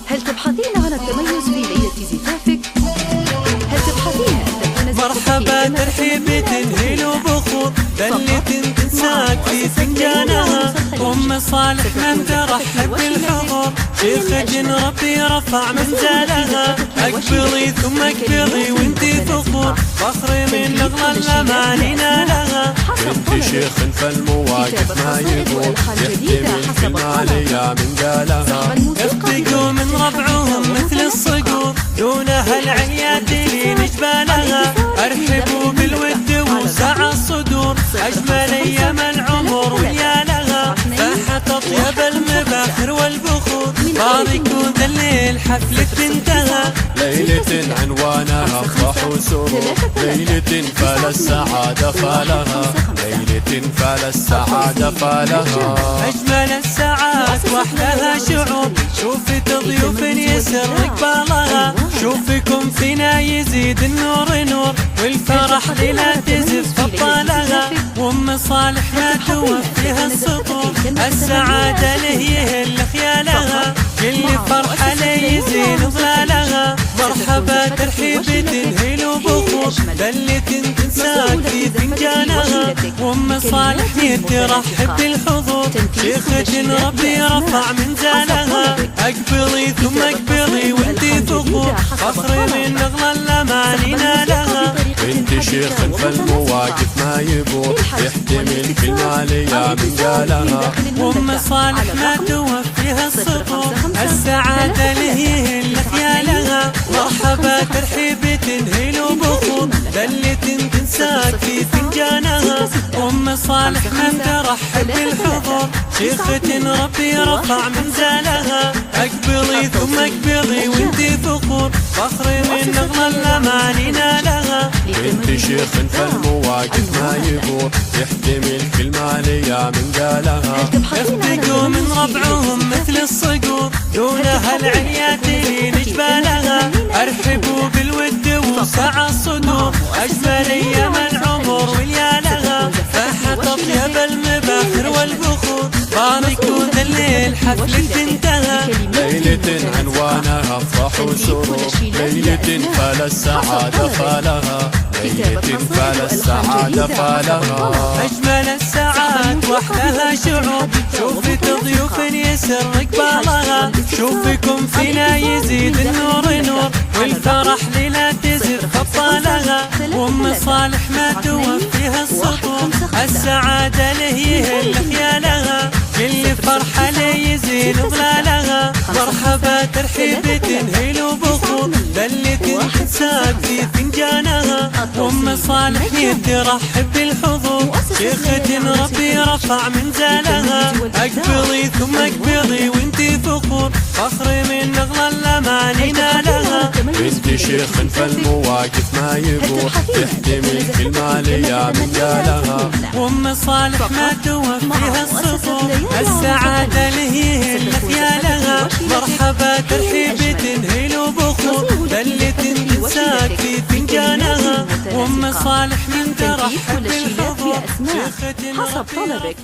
هل تبحثين عن التميز في ليلة زفافك؟ هل تبحثين أن تكون مرحبا ترحيب تنهيل وبخور بلة تنساك في فنجانها أم صالح من ترحب بالحضور شيخ جن ربي رفع منزلها أقبلي ثم اكبري وانتي ثقور فخري من أغلى الأماني نالها انت شيخ فالمواقف ما يقول يحتمل كل ما ليا من قالها يفتقوا من ربعهم مثل الصقور دونها العليات لي نجبالها أرحبوا بالود وسع الصدور أجمل أيام العمر وليالها فاحت أطيب المباخر والبخور باركوا ذا الليل حفلة انتهى ليلة عنوانها أفراح وسرور ليلة فال السعادة فالها ليلة فال السعادة فالها أجمل الساعات وأحلاها شعور شوفي ضيوف يسر إقبالها شوفكم فينا يزيد النور نور والفرح لا تزف أبطالها وأم صالح ما توفيها السطور السعادة له يهل خيالها كل فرحة لي يزين ظلالها مرحبا ترحيب تنهيل وبخور بلة تنساك في فنجانها وأم صالح ترحب بالحضور شيخ جن ربي رفع منزلها أقبلي ثم اكبري وانتي ثقور فخري من أغلى الأماني نالها انت شيخ فالمواقف ما يبور يحتمل كل ما ليا من قالها وأم صالح ما توفيها السطور السعادة له يهل خيالها مرحبا ترحيب تنهيل وبخور بلة تنساك في فنجانها أم صالح من ترحب بالحضور شيخة ربي رفع منزلها أقبلي ثم اكبري وانتي ثقور فخري من أغلى الأماني نالها انت شيخ فالمواقف ما يبور يحتمل كل ما ليا من قالها يفتقوا من ربعهم مثل الصقور دونها العليات لي نجبالها أرحبوا بالود وسع الصدور أجمل أيام العمر وليالها فاحت أطيب المباخر والبخور باركوا ذا الليل حفلة انتهى ليلة عنوانها أفراح وسرور ليلة فال السعادة فالها ليلة فال السعادة فالها أجمل الساعات وأحلاها شعور شوفي ضيوف يسر إقبالها شوفكم فينا يزيد النور نور والفرح لا تزف أبطالها وأم صالح ما توفيها السطور السعادة له يهل خيالها كل فرحة لي يزين ظلالها مرحبا ترحيب تنهيل وبخور بلة تنساك في فنجانها أم صالح ترحب بالحضور شيخة ربي رفع منزلها أقبلي ثم اكبري وانتي ثقور فخري من أغلى الأماني نالها انت شيخ فالمواقف ما يبور يحتمل كل ما ليا من قالها وأم صالح ما توفيها السطور السعادة له يهل خيالها مرحبا ترحيب تنهيل وبخور بلة تنساك في فنجانها وأم صالح من ترحب بالحضور حسب طلبك.